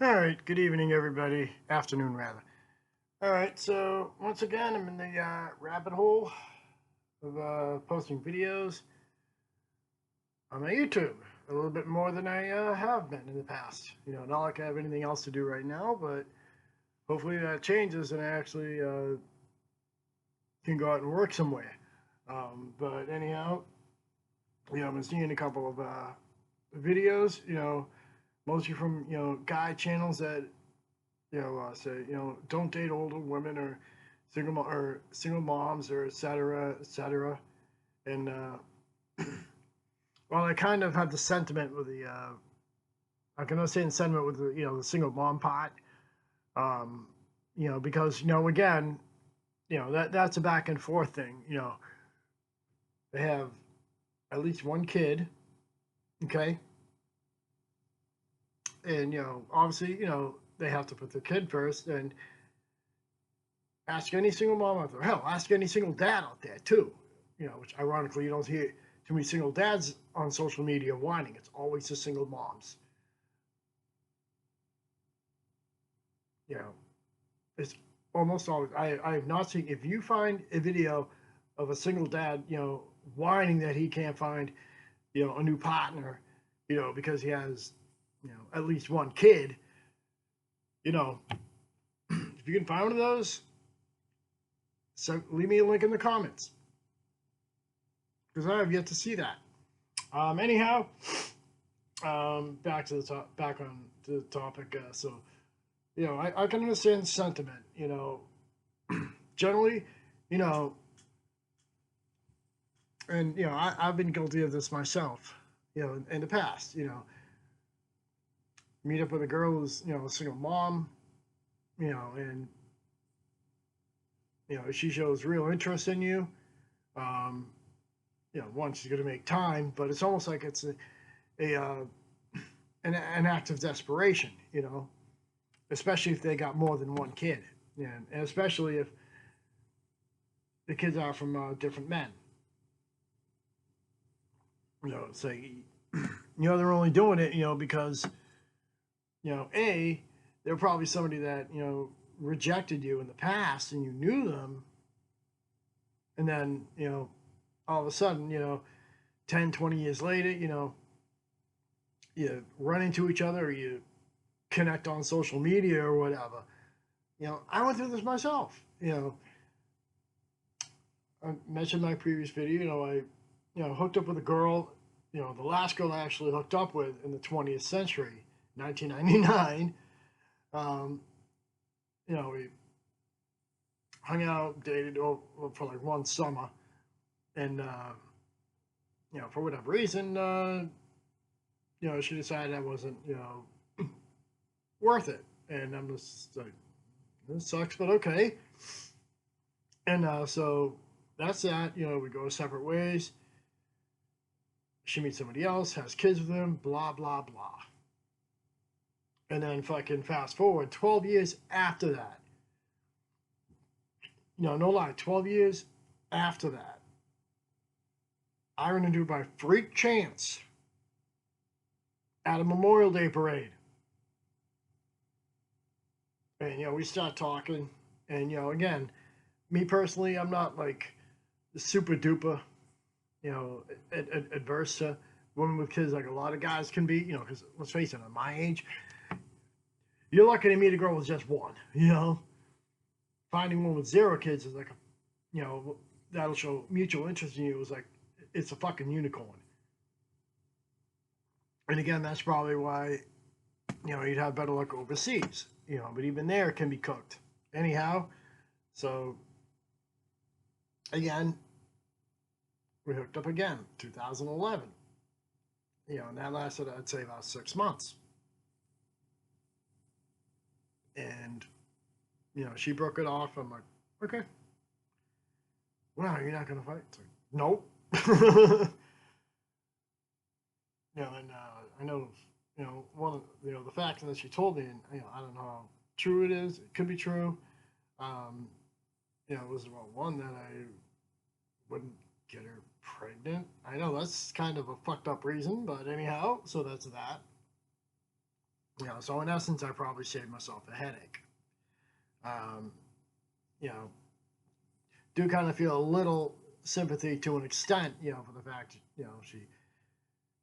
All right, good evening, everybody. Afternoon, rather. All right, so once again, I'm in the rabbit hole of posting videos on my YouTube. A little bit more than I have been in the past. Not like I have anything else to do right now, but hopefully that changes and I actually can go out and work somewhere. But anyhow, I've been seeing a couple of videos, mostly from, guy channels that say, don't date older women or single moms or et cetera, et cetera. And well, I kind of have the sentiment with the I can understand the sentiment with the single mom part. Um, because again, that's a back and forth thing. They have at least one kid, okay, and obviously, they have to put the kid first, and ask any single mom out there. Hell, ask any single dad out there too. Which ironically you don't hear too many single dads on social media whining. It's always the single moms. You know, it's almost always. I have not seen. If you find a video of a single dad, whining that he can't find, a new partner, because he has, at least one kid. You know, if you can find one of those, so leave me a link in the comments because I have yet to see that. Anyhow, back to the top, back on to the topic. So, I can understand sentiment. Generally, you know, and I've been guilty of this myself. In the past. Meet up with a girl who's a single mom. And she shows real interest in you. Um, one, she's going to make time, but it's almost like it's an act of desperation, especially if they got more than one kid, and especially if the kids are from different men. It's like, they're only doing it, because, A, they're probably somebody that, rejected you in the past and you knew them. And then, all of a sudden, 10, 20 years later, you run into each other or you connect on social media or whatever. I went through this myself. I mentioned in my previous video, I, hooked up with a girl, the last girl I actually hooked up with in the 20th century, 1999. We hung out, dated for like one summer, and for whatever reason, she decided I wasn't, worth it, and I'm just like, this sucks, but okay. And so that's that. We go separate ways. She meets somebody else, has kids with him, blah blah blah. And then fucking fast forward 12 years after that. No lie, 12 years after that, I run into her by freak chance at a Memorial Day parade. And, we start talking. And, again, me personally, I'm not like super duper, adverse to women with kids like a lot of guys can be, because let's face it, at my age, you're lucky to meet a girl with just one, Finding one with 0 kids is like, that'll show mutual interest in you is like, it's a fucking unicorn. And again, that's probably why, you'd have better luck overseas, but even there it can be cooked. Anyhow, so again, we hooked up again, 2011. And that lasted, I'd say, about 6 months. And, she broke it off. I'm like, okay. Well, you're not going to fight? It's like, nope. And I know, one, the fact that she told me, and, I don't know how true it is. It could be true. It was, well, one, that I wouldn't get her pregnant. I know that's kind of a fucked up reason, but anyhow, so that's that. You know, so in essence, I probably saved myself a headache. Um, you know, do kind of feel a little sympathy to an extent, you know, for the fact, you know, she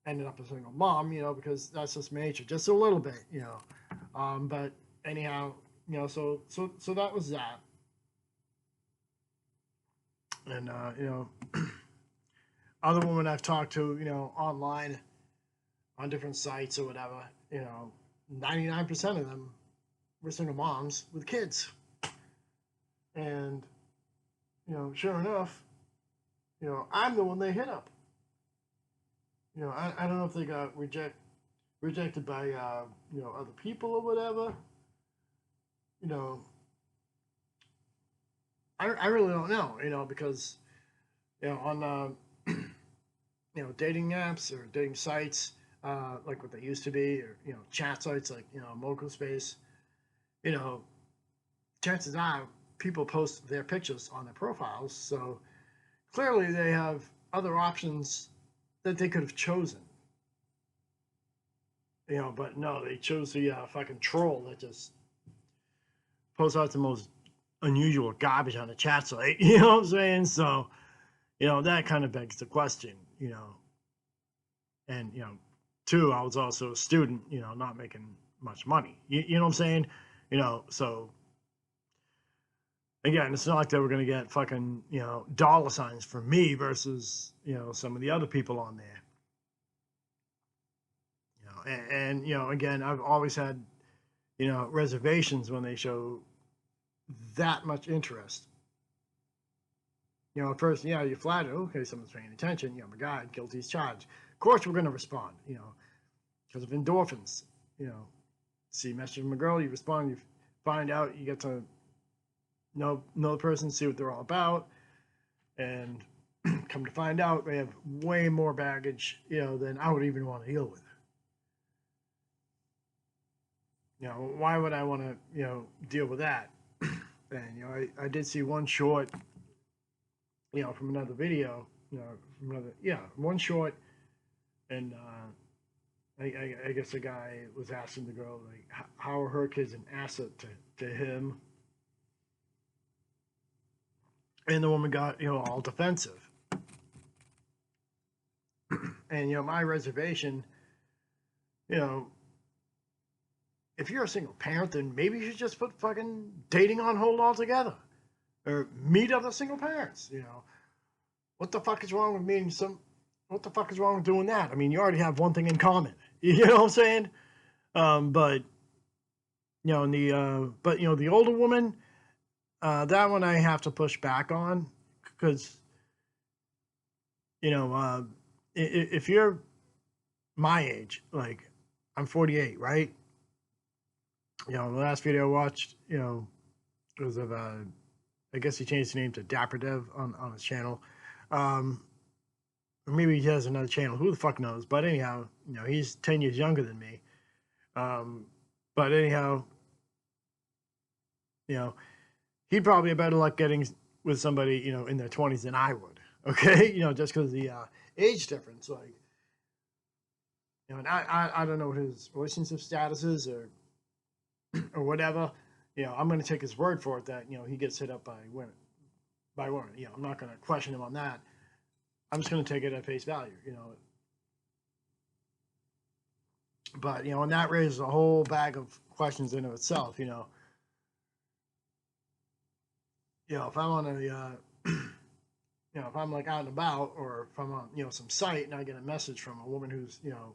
ended up a single mom, you know, because that's just nature, just a little bit, you know. But anyhow, you know, so that was that. And you know, other women I've talked to, you know, online on different sites or whatever, you know, 99% of them were single moms with kids. And, you know, sure enough, you know, I'm the one they hit up. You know, I don't know if they got rejected by, you know, other people or whatever. You know, I really don't know, you know, because, you know, on, you know, dating apps or dating sites, like what they used to be, or, you know, chat sites like, you know, Mocha Space, you know, chances are people post their pictures on their profiles. So clearly they have other options that they could have chosen. You know, but no, they chose the fucking troll that just posts out the most unusual garbage on the chat site. You know what I'm saying? So, you know, that kind of begs the question, you know. And, you know, two, I was also a student, you know, not making much money. You know what I'm saying? You know, so again, it's not like they were going to get fucking, you know, dollar signs from me versus, you know, some of the other people on there. You know, and you know, again, I've always had, you know, reservations when they show that much interest. You know, at first, yeah, you're flattered. Okay, someone's paying attention. You know, my God, guilty as charged. Of course, we're going to respond. You know, because of endorphins. You know, see a message from a girl, you respond, you find out, you get to know the person, see what they're all about, and come to find out, they have way more baggage, you know, than I would even want to deal with. You know, why would I want to, you know, deal with that? And you know, I did see one short, you know, from another video, you know, from another, yeah, one short, and I guess the guy was asking the girl like, how are her kids an asset to him? And the woman got, you know, all defensive. And you know, my reservation, you know, if you're a single parent, then maybe you should just put fucking dating on hold altogether, or meet other single parents. You know, what the fuck is wrong with meeting some? What the fuck is wrong with doing that? I mean, you already have one thing in common. You know what I'm saying? But you know, but you know, the older woman, that one I have to push back on because you know, if you're my age, like I'm 48, right? You know, the last video I watched, you know, was of I guess he changed his name to Dapper Dev on his channel. Or maybe he has another channel. Who the fuck knows? But anyhow, you know, he's 10 years younger than me. But anyhow, you know, he'd probably have better luck getting with somebody, you know, in their 20s than I would. Okay, you know, just because the age difference, like, you know, and I don't know what his relationship status is or whatever. You know, I'm going to take his word for it that you know he gets hit up by women. You know, I'm not going to question him on that. I'm just going to take it at face value. You know, but you know, and that raises a whole bag of questions in of itself. You know, if I'm on a you know, if I'm like out and about, or if I'm on, you know, some site and I get a message from a woman who's, you know,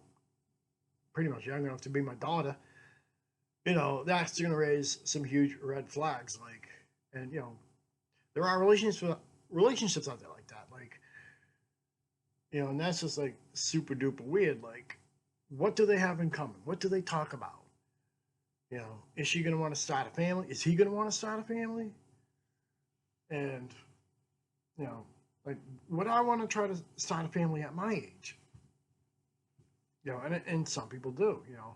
pretty much young enough to be my daughter, you know, that's going to raise some huge red flags. Like, and you know, there are relationships out there like that. Like, you know, and that's just like super duper weird. Like, what do they have in common? What do they talk about? You know, is she going to want to start a family? Is he going to want to start a family? And, you know, like, would I want to try to start a family at my age? You know, and some people do. You know,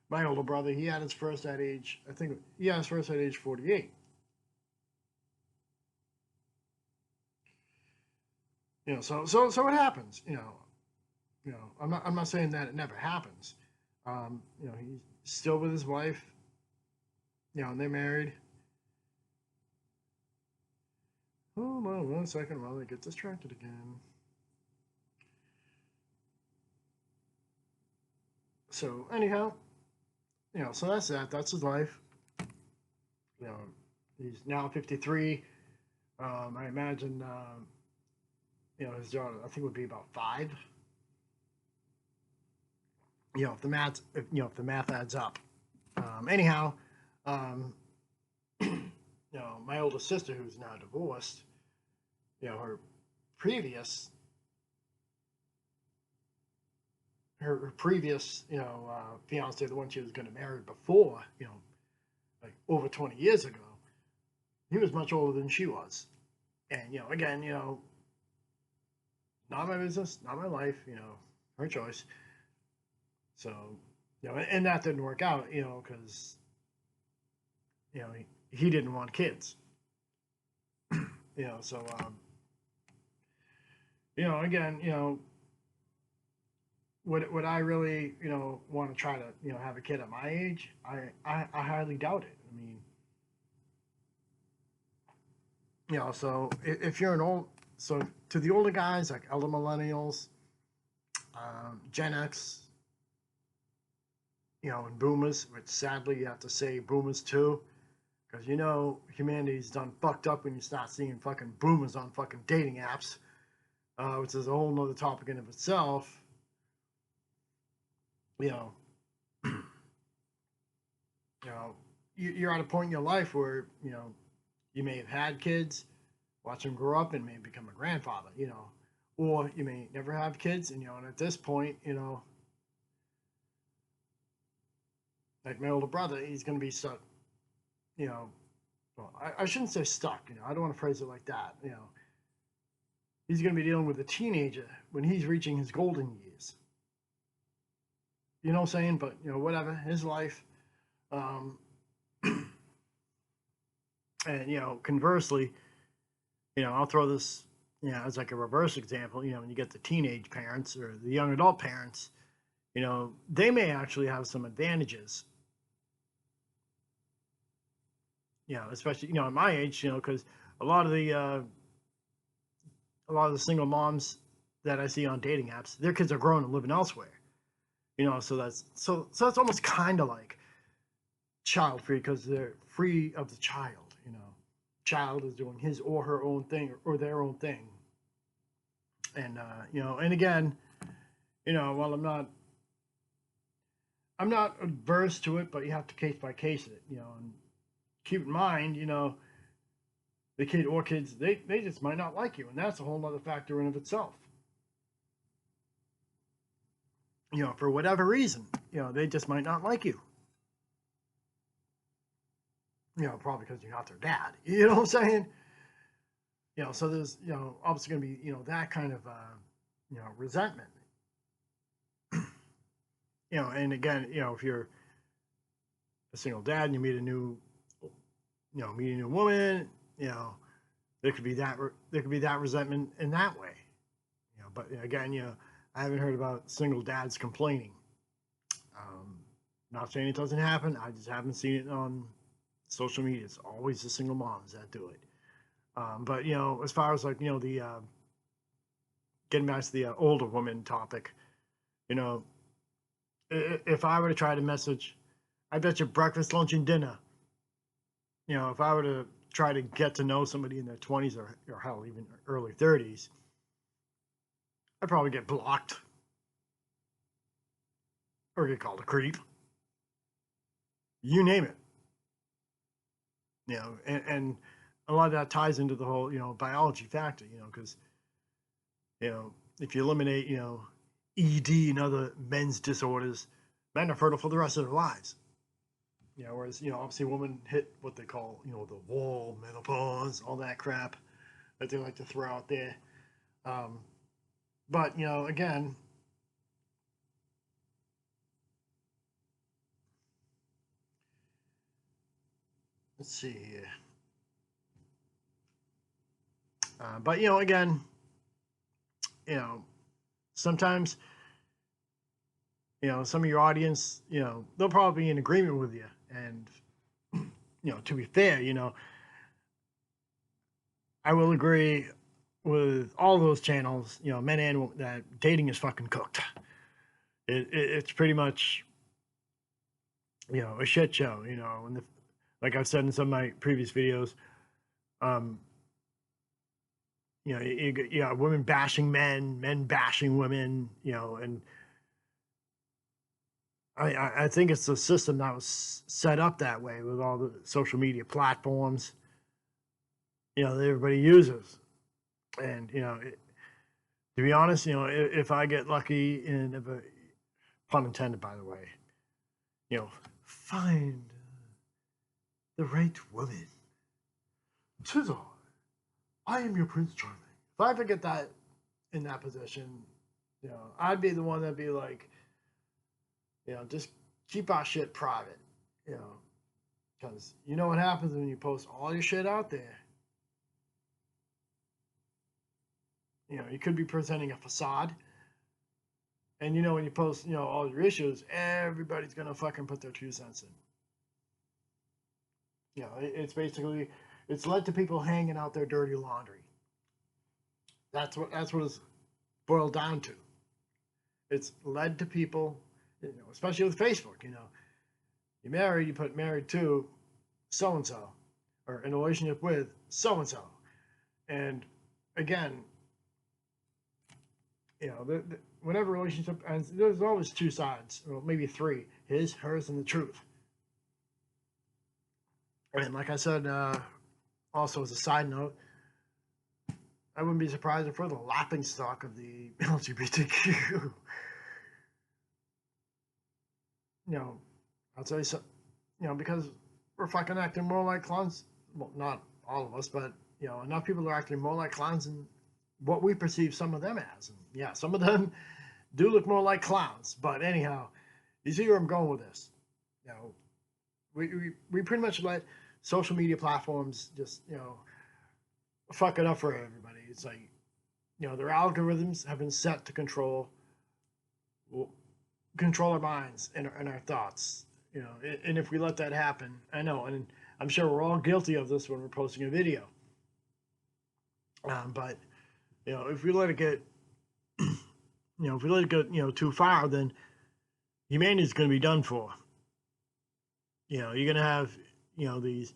my older brother, he had his first at age, I think he had his first at age 48. You know, so it happens. You know, I'm not saying that it never happens. You know, still with his wife. You know, and they're married. Hold on 1 second while I get distracted again. So anyhow, you know, so that's that. That's his life. You know, he's now 53. I imagine, you know, his daughter, I think, would be about 5. You know, if the math, if the math adds up. Anyhow, um, you know, my older sister, who's now divorced, you know, her previous, her previous, you know, fiance, the one she was going to marry before, you know, like over 20 years ago, he was much older than she was. And, you know, again, you know, not my business, not my life, you know, her choice. So, you know, and that didn't work out, you know, because, you know, he didn't want kids, you know, so, you know, again, you know, would I really, you know, want to try to, you know, have a kid at my age? I highly doubt it. I mean, you know, so if you're an old, so to the older guys, like elder millennials, Gen X, you know, and boomers, which sadly you have to say boomers too, because you know humanity's done fucked up when you start seeing fucking boomers on fucking dating apps, which is a whole nother topic in of itself. You know, you know, you're at a point in your life where you know you may have had kids, watch them grow up, and may become a grandfather. You know, or you may never have kids, and you know, and at this point, you know, like my older brother, he's going to be stuck. You know, well, I shouldn't say stuck. You know, I don't want to phrase it like that. You know, he's going to be dealing with a teenager when he's reaching his golden years. You know what I'm saying? But you know, whatever, his life. Um, and you know, conversely, you know, I'll throw this, you know, as like a reverse example. You know, when you get the teenage parents or the young adult parents, you know, they may actually have some advantages. You know, especially you know at my age, you know, because a lot of the uh, a lot of the single moms that I see on dating apps, their kids are grown and living elsewhere. You know, so that's almost kind of like child free because they're free of the child. You know, child is doing his or her own thing or their own thing. And you know, and again, you know, while I'm not adverse to it, but you have to case by case it. You know, and keep in mind, you know, the kid or kids they just might not like you, and that's a whole other factor in of itself. You know, for whatever reason, you know, they just might not like you. You know, probably because you're not their dad. You know what I'm saying? You know, so there's, you know, obviously going to be, you know, that kind of, you know, resentment. You know, and again, you know, if you're a single dad and you meet a new, you know, meet a new woman, you know, there could be that resentment in that way. You know, but again, you know, I haven't heard about single dads complaining. Um, Not saying it doesn't happen. I just haven't seen it on social media. It's always the single moms that do it. But you know, as far as like you know the getting back to the older woman topic, you know, if I were to try to message, I bet you breakfast, lunch, and dinner. You know, if I were to try to get to know somebody in their 20s or hell, even early 30s, I'd probably get blocked or get called a creep. You name it. You know, and a lot of that ties into the whole, you know, biology factor, you know, because, you know, if you eliminate, you know, ED and other men's disorders, men are fertile for the rest of their lives. You know, whereas, you know, obviously women hit what they call, you know, the wall, menopause, all that crap that they like to throw out there. Um, but, you know, again, let's see here. But, you know, again, you know, sometimes some of your audience, they'll probably be in agreement with you. And, to be fair, I will agree with all those channels, men and women, that dating is fucking cooked. It's pretty much, a shit show, and like I've said in some of my previous videos, you got women bashing men bashing women, and I think it's the system that was set up that way with all the social media platforms, that everybody uses. And, to be honest, if I get lucky and if a, pun intended, by the way, find the right woman. 'Tis I am your Prince Charming. If I ever get that in that position, I'd be the one that'd be like, just keep our shit private, because you know what happens when you post all your shit out there. You could be presenting a facade, and when you post, all your issues, everybody's gonna fucking put their 2 cents in. It's basically, it's led to people hanging out their dirty laundry. That's what it's boiled down to. It's led to people, especially with Facebook. You're married, you put married to so and so, or in a relationship with so and so, and again, whenever relationship ends, there's always 2 sides, or maybe 3: his, hers, and the truth. And like I said, also as a side note, I wouldn't be surprised if we're the laughing stock of the LGBTQ. I'll tell you so. Because we're fucking acting more like clowns. Well, not all of us, but enough people are acting more like clowns than what we perceive some of them as. And yeah, some of them do look more like clowns. But anyhow, you see where I'm going with this. We pretty much let social media platforms just fuck it up for everybody. It's like their algorithms have been set to control our minds and our thoughts. And if we let that happen, I know, and I'm sure we're all guilty of this when we're posting a video. But if we let it get, too far, then humanity is going to be done for. You're going to have, these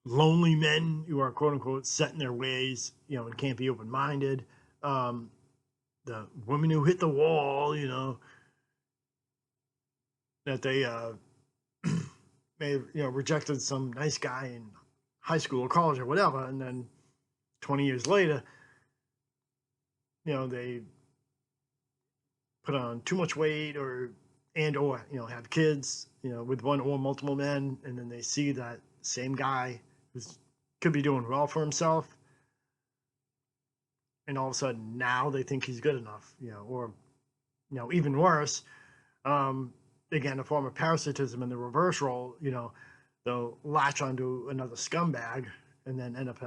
lonely men who are quote unquote set in their ways, and can't be open minded. The women who hit the wall, that they may have rejected some nice guy in high school or college or whatever, and then 20 years later, they put on too much weight or have kids, with one or multiple men, and then they see that same guy who could be doing well for himself, and all of a sudden now they think he's good enough, or even worse, again, a form of parasitism in the reverse role, they'll latch onto another scumbag and then end up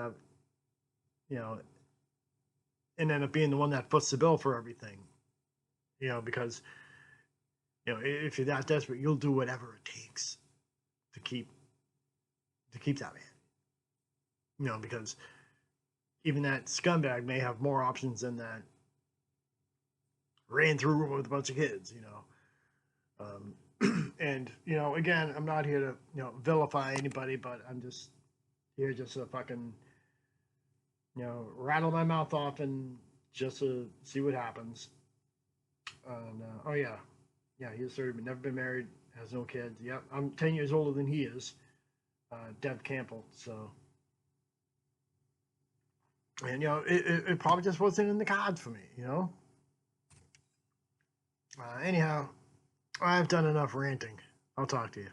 being the one that foots the bill for everything, because if you're that desperate, you'll do whatever it takes to keep that man, because even that scumbag may have more options than that ran through a room with a bunch of kids, and again, I'm not here to vilify anybody, but I'm just here just to fucking rattle my mouth off and just to see what happens. And oh yeah, he's 30, but never been married, has no kids. Yep, I'm 10 years older than he is, Dev Campbell. So, and it probably just wasn't in the cards for me. Anyhow, I've done enough ranting. I'll talk to you.